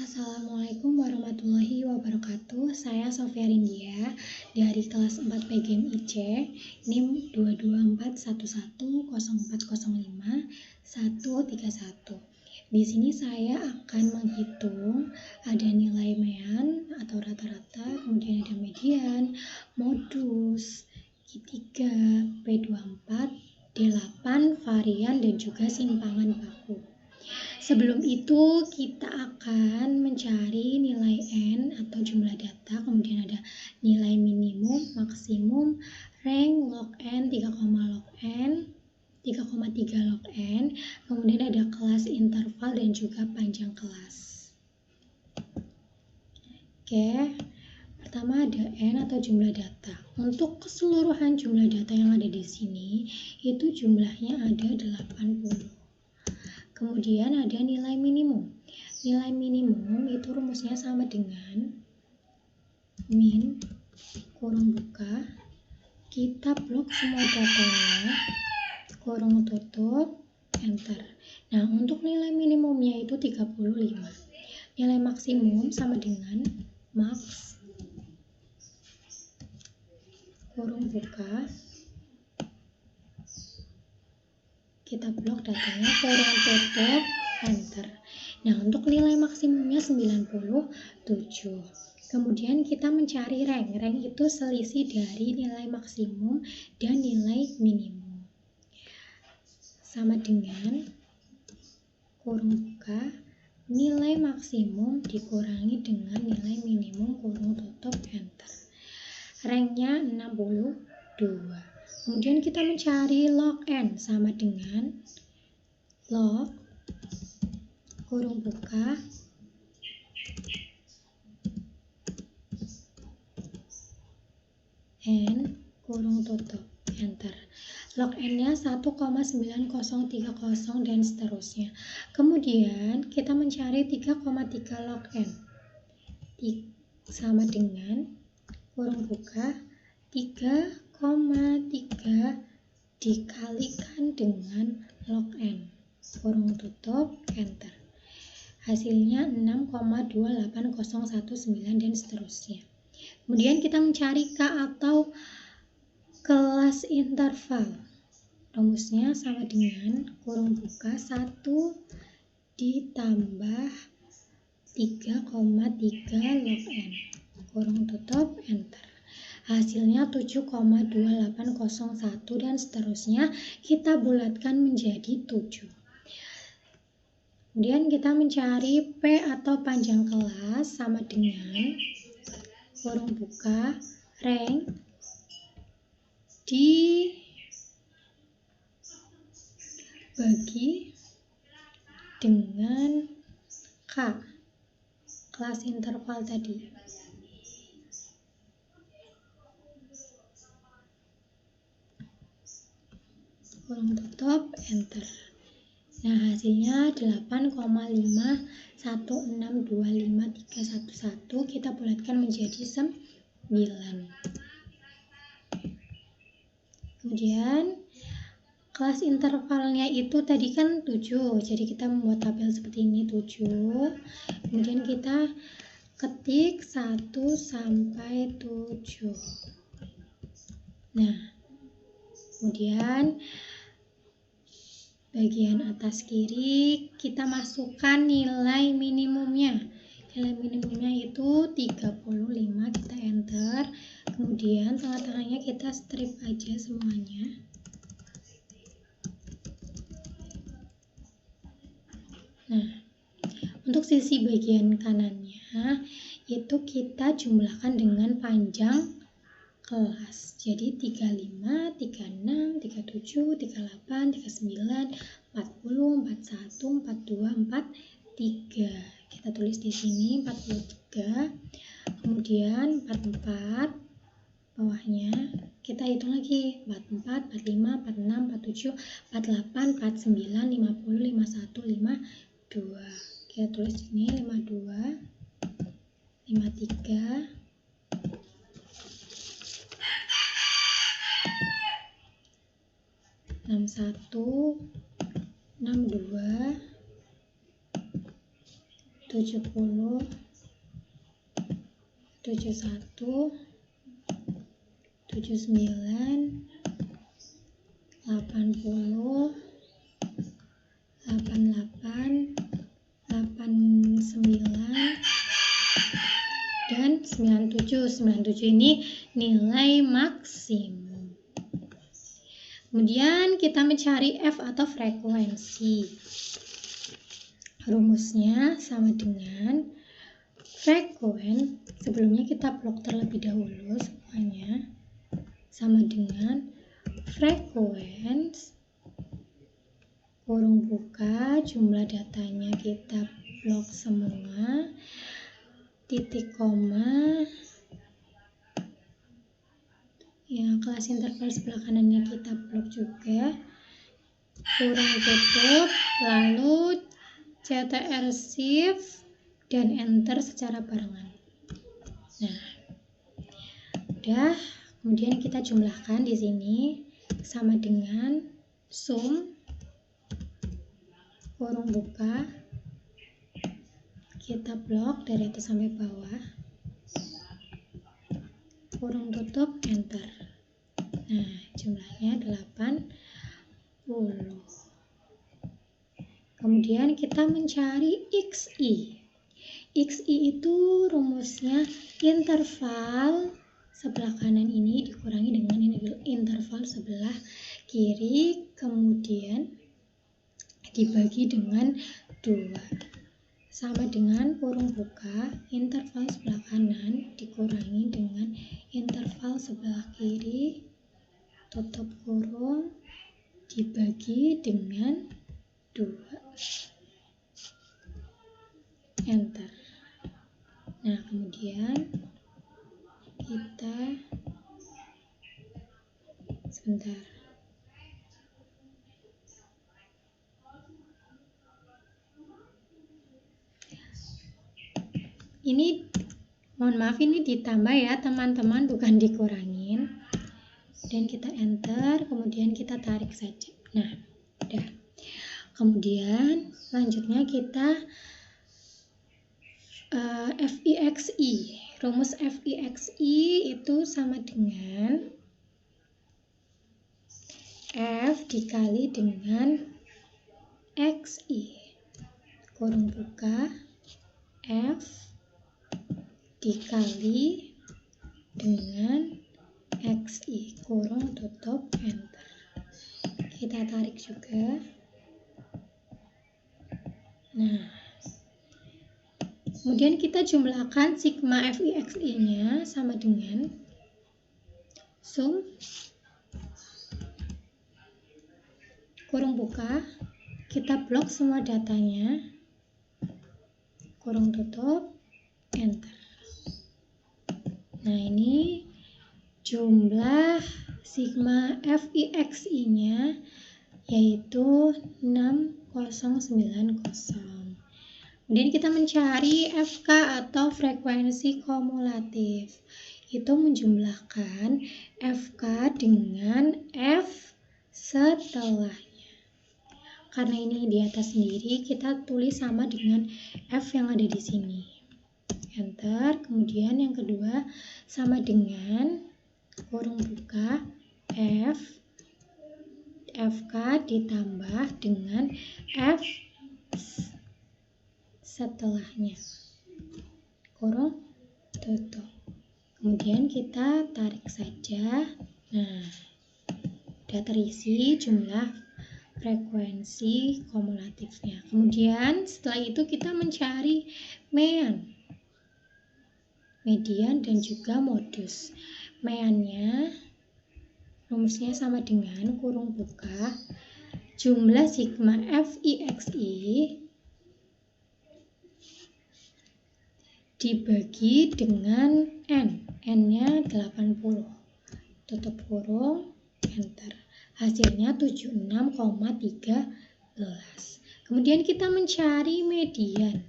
Assalamualaikum warahmatullahi wabarakatuh. Saya Sofia Rindia dari kelas 4 PGM IC NIM 224110405-131. Di sini saya akan menghitung ada nilai mean atau rata-rata, kemudian ada median, modus, Q3, P24, D8, varian, dan juga simpangan baku. Sebelum itu kita akan mencari nilai N atau jumlah data, kemudian ada nilai minimum, maksimum, rank, log N, 3, log N, 3,3 log N, kemudian ada kelas interval dan juga panjang kelas. Oke, pertama ada N atau jumlah data. Untuk keseluruhan jumlah data yang ada di sini, itu jumlahnya ada 80. Kemudian ada nilai minimum. Nilai minimum itu rumusnya sama dengan min kurung buka, kita blok semua datanya, kurung tutup, enter. Nah, untuk nilai minimumnya itu 35. Nilai maksimum sama dengan max kurung buka, kita blok datanya, kurung tutup, enter. Nah, untuk nilai maksimumnya 97. Kemudian kita mencari rank. Rank itu selisih dari nilai maksimum dan nilai minimum. Sama dengan kurung buka, nilai maksimum dikurangi dengan nilai minimum, kurung tutup, enter. Ranknya 62. Kemudian kita mencari log N sama dengan log kurung buka N kurung tutup, enter. Log N-nya 1,9030 dan seterusnya. Kemudian kita mencari 3,3 log N sama dengan kurung buka 3,3 dikalikan dengan log N, kurung tutup, enter. Hasilnya 6,28019 dan seterusnya. Kemudian kita mencari K atau kelas interval. Rumusnya sama dengan kurung buka 1 ditambah 3,3 log N, kurung tutup, enter. Hasilnya 7,2801 dan seterusnya. Kita bulatkan menjadi 7. Kemudian kita mencari P atau panjang kelas sama dengan kurung buka rank dibagi dengan K, kelas interval tadi. Kurung tutup, enter. Nah, hasilnya 8,51625311. Kita bulatkan menjadi 9. Kemudian kelas intervalnya itu tadi kan 7. Jadi kita membuat tabel seperti ini, 7. Kemudian kita ketik 1 sampai 7. Nah, kemudian bagian atas kiri kita masukkan nilai minimumnya. Nilai minimumnya itu 35, kita enter. Kemudian tengah-tengahnya kita strip aja semuanya. Nah, untuk sisi bagian kanannya itu kita jumlahkan dengan panjang kelas. Jadi 35, 36, 37, 38, 39, 40, 41, 42, 43. Kita tulis di sini 43. Kemudian 44 bawahnya kita hitung lagi 44, 45, 46, 47, 48, 49, 50, 51, 52. Kita tulis di sini 52, 53, 61, 62, 70, 71, 79, 80, 88, 89, dan 97. 97 ini nilai maksimum. Kemudian kita mencari F atau frekuensi. Rumusnya sama dengan frekuen, sebelumnya kita blok terlebih dahulu semuanya, sama dengan frekuens kurung buka, jumlah datanya kita blok semua, titik koma, ya kelas interval sebelah kanannya kita blok juga, kurung tutup, lalu CTR shift dan enter secara barengan. Nah, udah, kemudian kita jumlahkan di sini sama dengan sum kurung buka, kita blok dari atas sampai bawah, kurung tutup, enter. Nah, jumlahnya 80. Kemudian kita mencari XI. XI itu rumusnya interval sebelah kanan ini dikurangi dengan interval sebelah kiri, kemudian dibagi dengan 2. Sama dengan kurung buka, interval sebelah kanan dikurangi dengan interval sebelah kiri, tutup kurung, dibagi dengan 2. Enter. Nah, kemudian kita sebentar. Ini mohon maaf, ini ditambah ya teman-teman, bukan dikurangin. Dan kita enter, kemudian kita tarik saja. Nah, udah. Kemudian selanjutnya kita FIXI. Rumus FIXI itu sama dengan F dikali dengan XI. Kurung buka, F dikali dengan XI. Kurung tutup, enter. Kita tarik juga. Nah, kemudian kita jumlahkan sigma FIXI-nya sama dengan sum kurung buka, kita blok semua datanya, kurung tutup, enter. Nah, ini jumlah sigma FIXI-nya yaitu 6090. Kemudian kita mencari FK atau frekuensi kumulatif. Itu menjumlahkan FK dengan F setelahnya. Karena ini di atas sendiri, kita tulis sama dengan F yang ada di sini. Enter. Kemudian yang kedua sama dengan kurung buka FK ditambah dengan F setelahnya, kurung tutup. Kemudian kita tarik saja. Nah, sudah terisi jumlah frekuensi kumulatifnya. Kemudian setelah itu kita mencari median dan juga modus. Meannya rumusnya sama dengan kurung buka jumlah sigma FIXI dibagi dengan N-nya 80. Tutup kurung, enter. Hasilnya 76,13. Kemudian kita mencari median.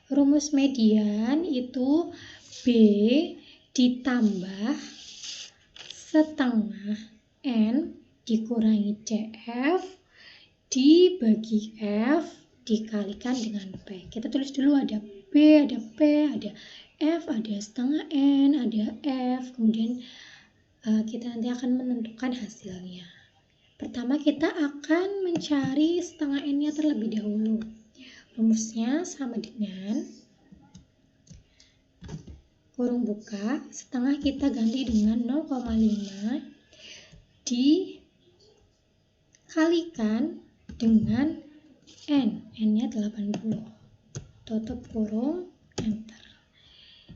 Rumus median itu B ditambah setengah N dikurangi CF dibagi F dikalikan dengan P. Kita tulis dulu ada P B, ada P, ada F, ada setengah N, ada F. Kemudian kita nanti akan menentukan hasilnya. Pertama kita akan mencari setengah N-nya terlebih dahulu. Rumusnya sama dengan kurung buka, setengah kita ganti dengan 0,5 dikalikan dengan N. N-nya 80. Tutup kurung, enter.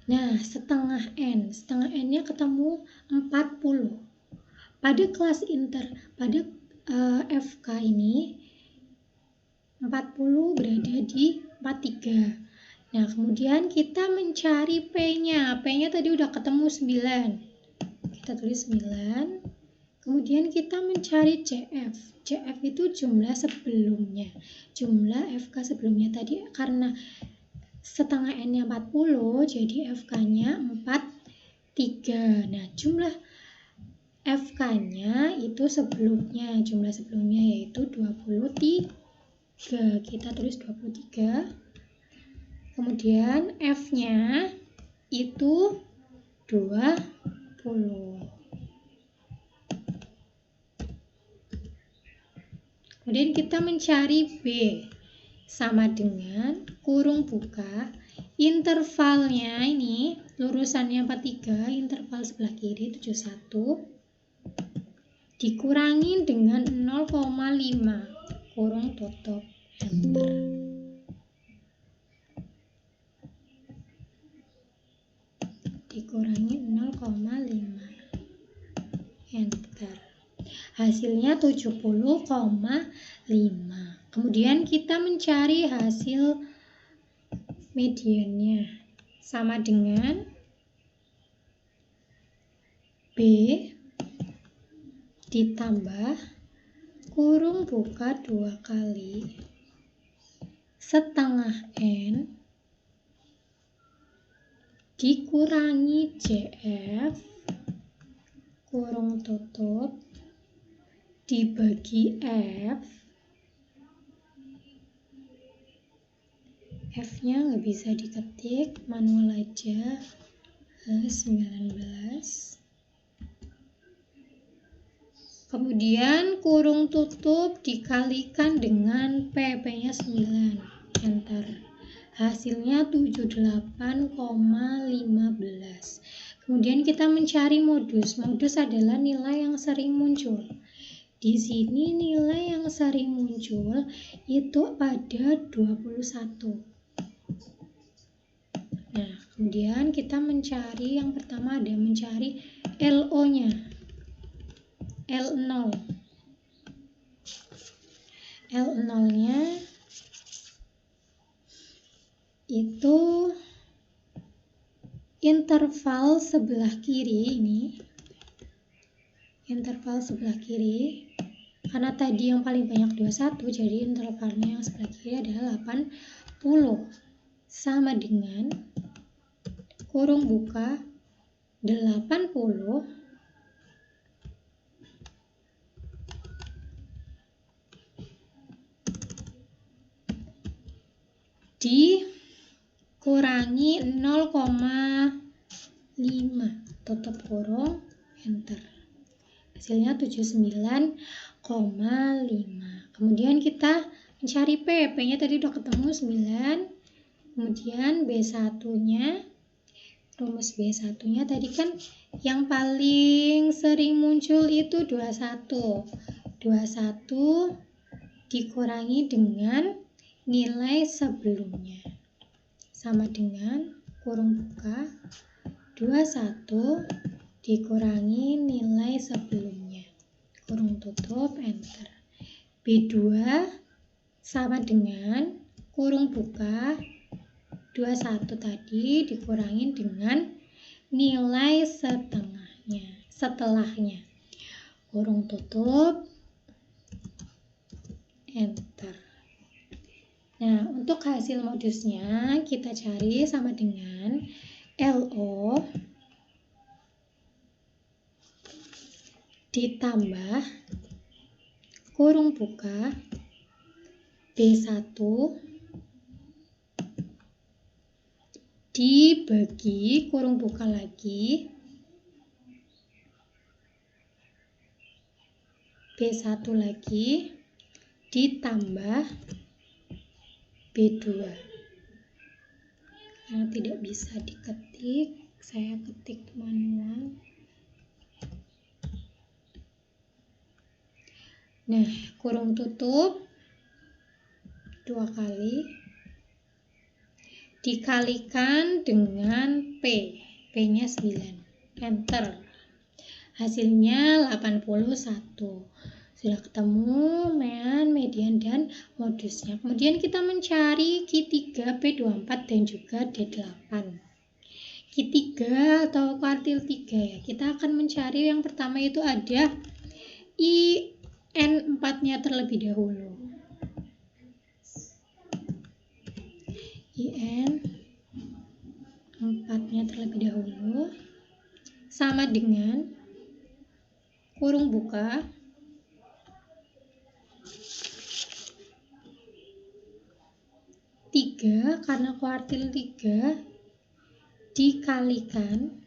Nah, setengah N-nya ketemu 40. Pada kelas pada FK ini 40 berada di 43. Nah, kemudian kita mencari P-nya. P-nya tadi udah ketemu 9. Kita tulis 9. Kemudian kita mencari CF. CF itu jumlah sebelumnya. Jumlah FK sebelumnya tadi karena setengah N-nya 40, jadi FK-nya 43. Nah, jumlah FK-nya itu sebelumnya, jumlah sebelumnya yaitu 23. Kita tulis 23. Kemudian F-nya itu 20. Kemudian kita mencari B. Sama dengan kurung buka. Intervalnya ini, lurusannya 43, interval sebelah kiri 71. Dikurangi dengan 0,5. Kurung tutup, enter. Dikurangi 0,5, enter. Hasilnya 70,5. Kemudian kita mencari hasil mediannya. Sama dengan B ditambah kurung buka 2 kali setengah N dikurangi CF kurung tutup dibagi F. F-nya nggak bisa diketik, manual aja. 19. Kemudian kurung tutup dikalikan dengan P, P-nya 9, enter. Hasilnya 78,15. Kemudian kita mencari modus. Modus adalah nilai yang sering muncul. Di sini nilai yang sering muncul itu pada 21. Nah, kemudian kita mencari, yang pertama ada mencari LO-nya. L0. L0-nya itu interval sebelah kiri ini. Interval sebelah kiri. Karena tadi yang paling banyak 21, jadi intervalnya yang sebelah kiri adalah 80. Sama dengan kurung buka 80 dikurangi 0,5, tutup kurung, enter. Hasilnya 79,5. Kemudian kita mencari P. P-nya tadi udah ketemu 9. Kemudian B1-nya, rumus B1-nya tadi kan yang paling sering muncul itu 21. 21 dikurangi dengan nilai sebelumnya. Sama dengan kurung buka 21 dikurangi nilai sebelumnya. Kurung tutup, enter. B2 sama dengan kurung buka 21 tadi dikurangi dengan nilai setelahnya. Kurung tutup, enter. Nah, untuk hasil modusnya kita cari sama dengan LO ditambah kurung buka B1 dibagi kurung buka lagi B1 lagi ditambah B2. Karena tidak bisa diketik, saya ketik manual. Nah, kurung tutup 2 kali dikalikan dengan P. P-nya 9. Enter. Hasilnya 81. Sudah ketemu mean, median, dan modusnya. Kemudian kita mencari Q3, P24, dan juga D8. Q3 atau kuartil 3 ya. Kita akan mencari yang pertama itu ada IN4-nya terlebih dahulu. IN4-nya terlebih dahulu sama dengan kurung buka tiga, karena kuartil 3 dikalikan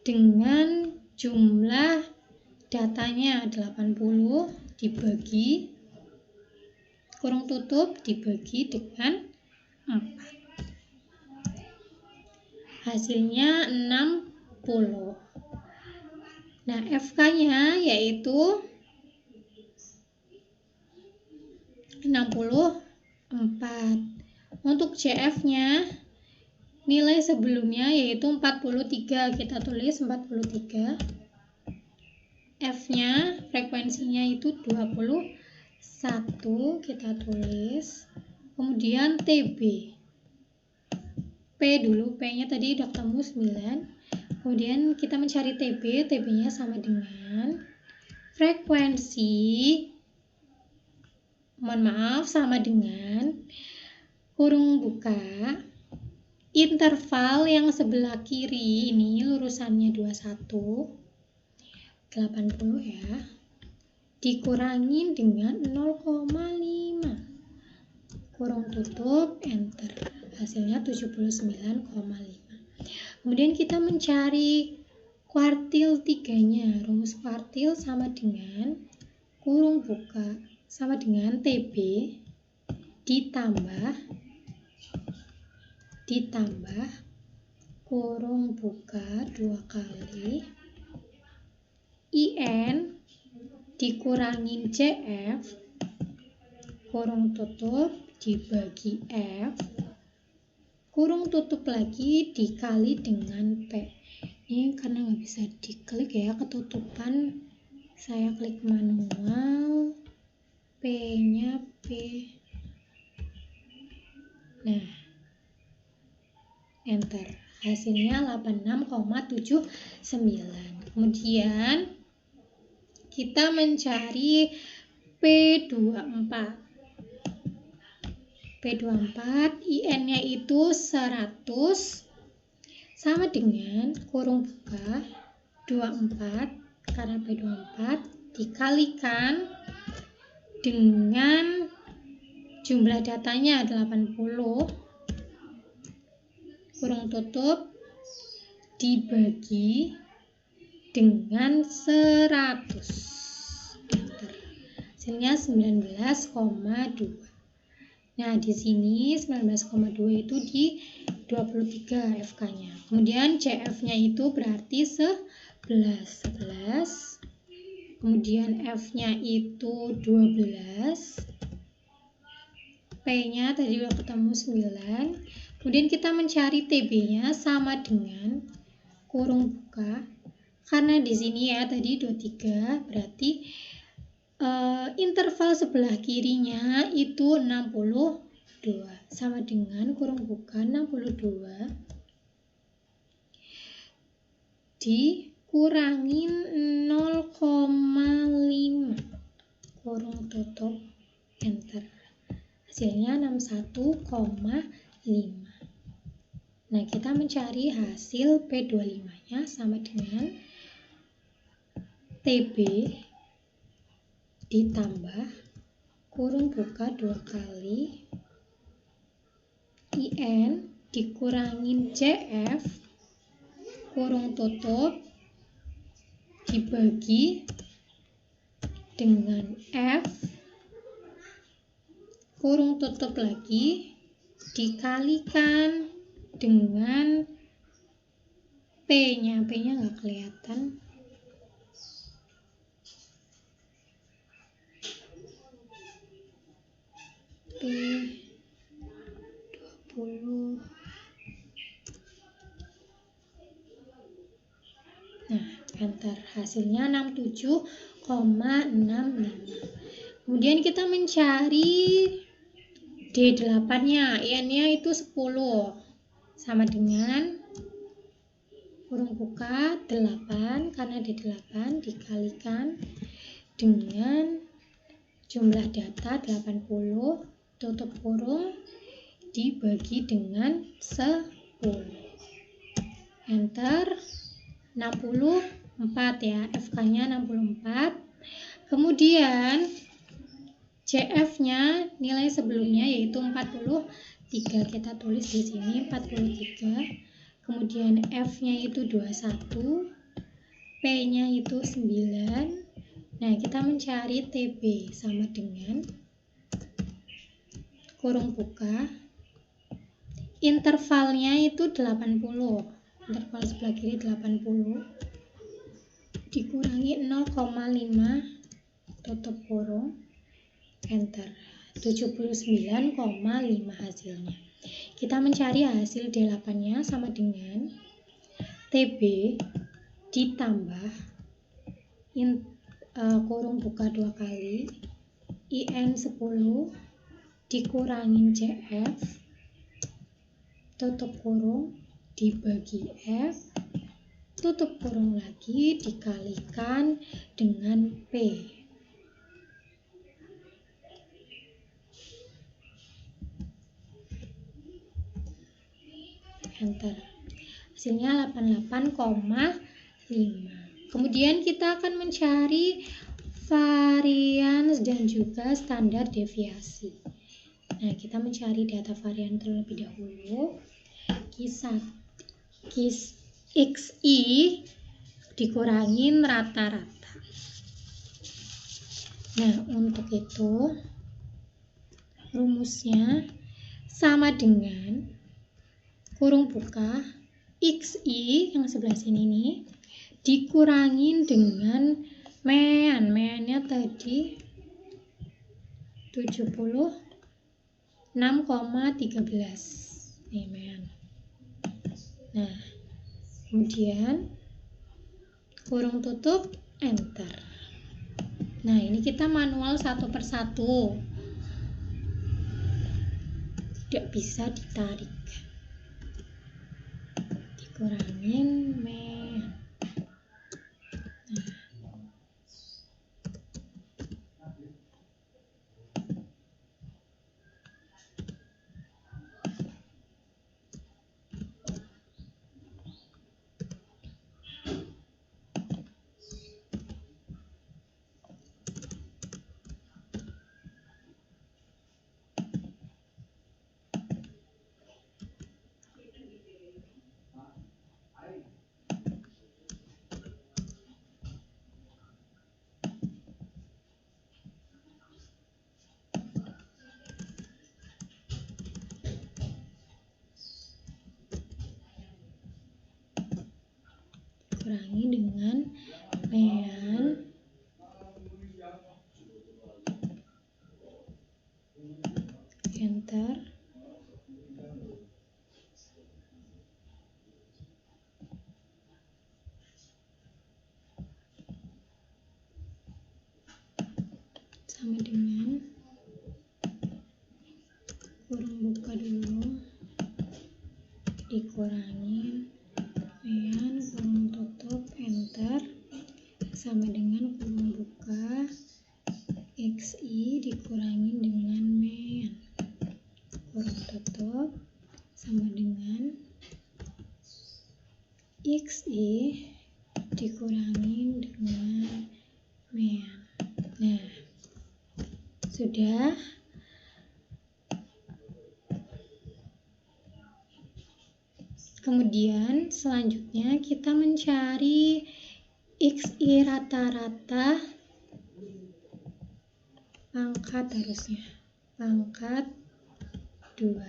dengan jumlah datanya 80 dibagi kurung tutup dibagi dengan 4. Hasilnya 60. Nah, FK-nya yaitu 64. Untuk CF-nya nilai sebelumnya yaitu 43. Kita tulis 43. F-nya frekuensinya itu 21. Kita tulis. Kemudian TB. P dulu, P-nya tadi udah ketemu 9. Kemudian kita mencari TB, TB-nya sama dengan frekuensi, sama dengan kurung buka, interval yang sebelah kiri ini lurusannya 21, 80 ya, dikurangin dengan 0,5, kurung tutup, enter, hasilnya 79,5. Kemudian kita mencari kuartil 3-nya. Rumus kuartil sama dengan kurung buka sama dengan TB ditambah kurung buka 2 kali IN dikurangin CF kurung tutup dibagi F kurung tutup lagi dikali dengan P. Ini karena nggak bisa diklik ya, ketutupan, saya klik manual, P-nya P. Nah, enter. Hasilnya 86,79. Kemudian kita mencari P24. P24 IN-nya itu 100 sama dengan kurung buka 24 karena P24 dikalikan dengan jumlah datanya 80 kurung tutup dibagi dengan 100. Enter. Hasilnya 19,2. Nah, di sini 19,2 itu di 23 FK-nya. Kemudian CF-nya itu berarti 11. Kemudian F-nya itu 12. P-nya tadi udah ketemu 9. Kemudian kita mencari TB-nya sama dengan kurung buka. Karena di sini ya tadi 23, berarti interval sebelah kirinya itu 62 sama dengan kurung buka 62 dikurangin 0,5 kurung tutup, enter, hasilnya 61,5. Nah, kita mencari hasil P25 nya sama dengan TB ditambah kurung buka 2 kali IN dikurangin CF kurung tutup dibagi dengan F kurung tutup lagi dikalikan dengan P-nya nggak kelihatan. P 20. Nah, enter. Hasilnya 67,65. Kemudian kita mencari D8-nya. IN-nya itu 10. Sama dengan kurung buka 8 karena D8 dikalikan dengan jumlah data 80 tutup kurung dibagi dengan 10. Enter. 64 ya, FK-nya 64. Kemudian CF-nya nilai sebelumnya yaitu 43, kita tulis di sini 43. Kemudian F-nya itu 21, P-nya itu 9. Nah, kita mencari TB sama dengan kurung buka intervalnya itu 80. Interval sebelah kiri 80 dikurangi 0,5 tutup kurung enter. 79,5 hasilnya. Kita mencari hasil D8-nya sama dengan TB ditambah kurung buka 2 kali IN 10 dikurangin CF tutup kurung dibagi F tutup kurung lagi dikalikan dengan P. Enter. Hasilnya 88,5. Kemudian kita akan mencari varians dan juga standar deviasi. Nah, kita mencari data varian terlebih dahulu. XI dikurangin rata-rata. Nah, untuk itu rumusnya sama dengan kurung buka XI yang sebelah sini nih dikurangin dengan mean-nya tadi 76,13 nih mean. Nah, kemudian kurung tutup enter. Nah, ini kita manual satu persatu, tidak bisa ditarik. Dikurangin mean. Nah, kurangi dengan mean enter. Sama dengan kurung buka dulu dikurangin mean kurung tutup enter sama dengan kurung buka XI dikurangin dengan mean kurung tutup sama dengan XI dikurangin dengan mean. Nah, sudah. Kemudian selanjutnya kita mencari XI rata-rata pangkat harusnya. Pangkat 2.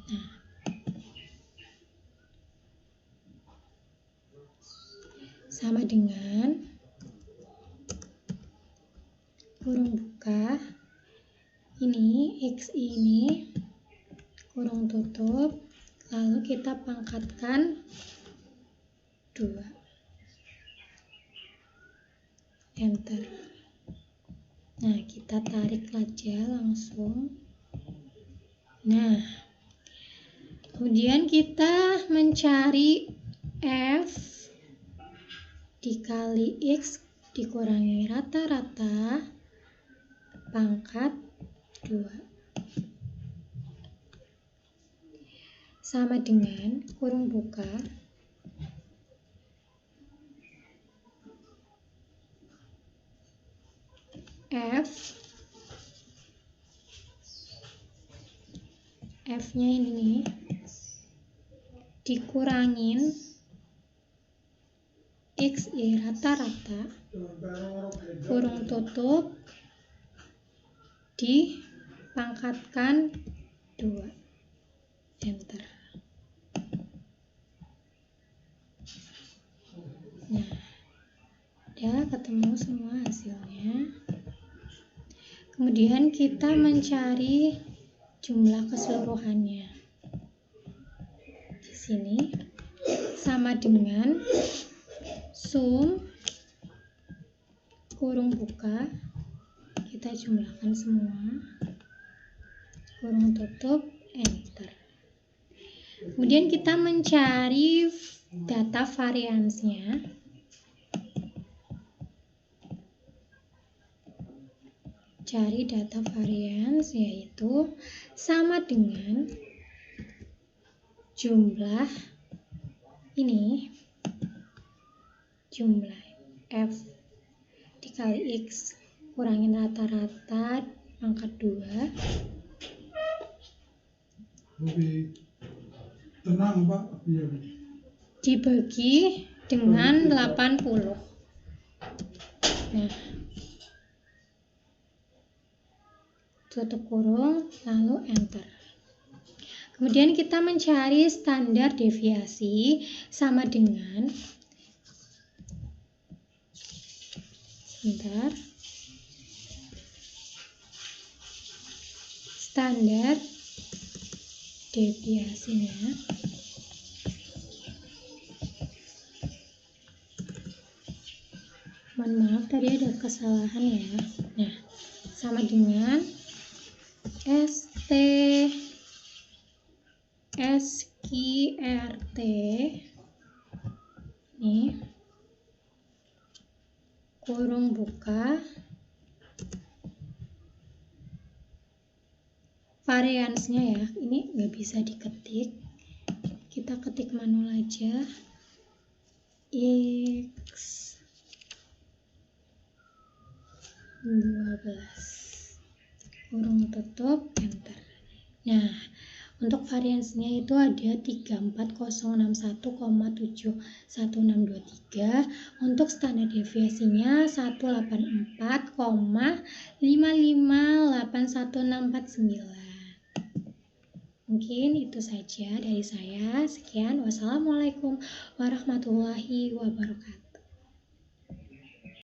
Nah, sama dengan kurung buka. Ini XI ini kurung tutup, lalu kita pangkatkan 2. Enter. Nah, kita tarik aja langsung. Nah, kemudian kita mencari F dikali X dikurangi rata-rata pangkat 2. Sama dengan kurung buka. F-nya ini dikurangin XI rata-rata kurung tutup dipangkatkan 2. Enter. Nah, udah ketemu semua hasilnya. Kemudian kita mencari jumlah keseluruhannya. Di sini sama dengan sum kurung buka, kita jumlahkan semua, kurung tutup, enter. Kemudian kita mencari data variansnya. Cari data varians yaitu sama dengan jumlah ini, jumlah F dikali X kurangin rata-rata pangkat 2. Tenang Pak, iya. Dibagi dengan 80. Nah, tutup kurung, lalu enter. Kemudian kita mencari standar deviasi sama dengan standar deviasinya mohon maaf tadi ada kesalahan ya. Nah, sama dengan SQRT ini kurung buka variansnya ya, ini nggak bisa diketik, kita ketik manual aja, X 12 kurung tutup, enter. Nah, untuk variansnya itu ada 34.061,71623. Untuk standar deviasinya 184,558149. Mungkin itu saja dari saya. Sekian. Wassalamualaikum warahmatullahi wabarakatuh.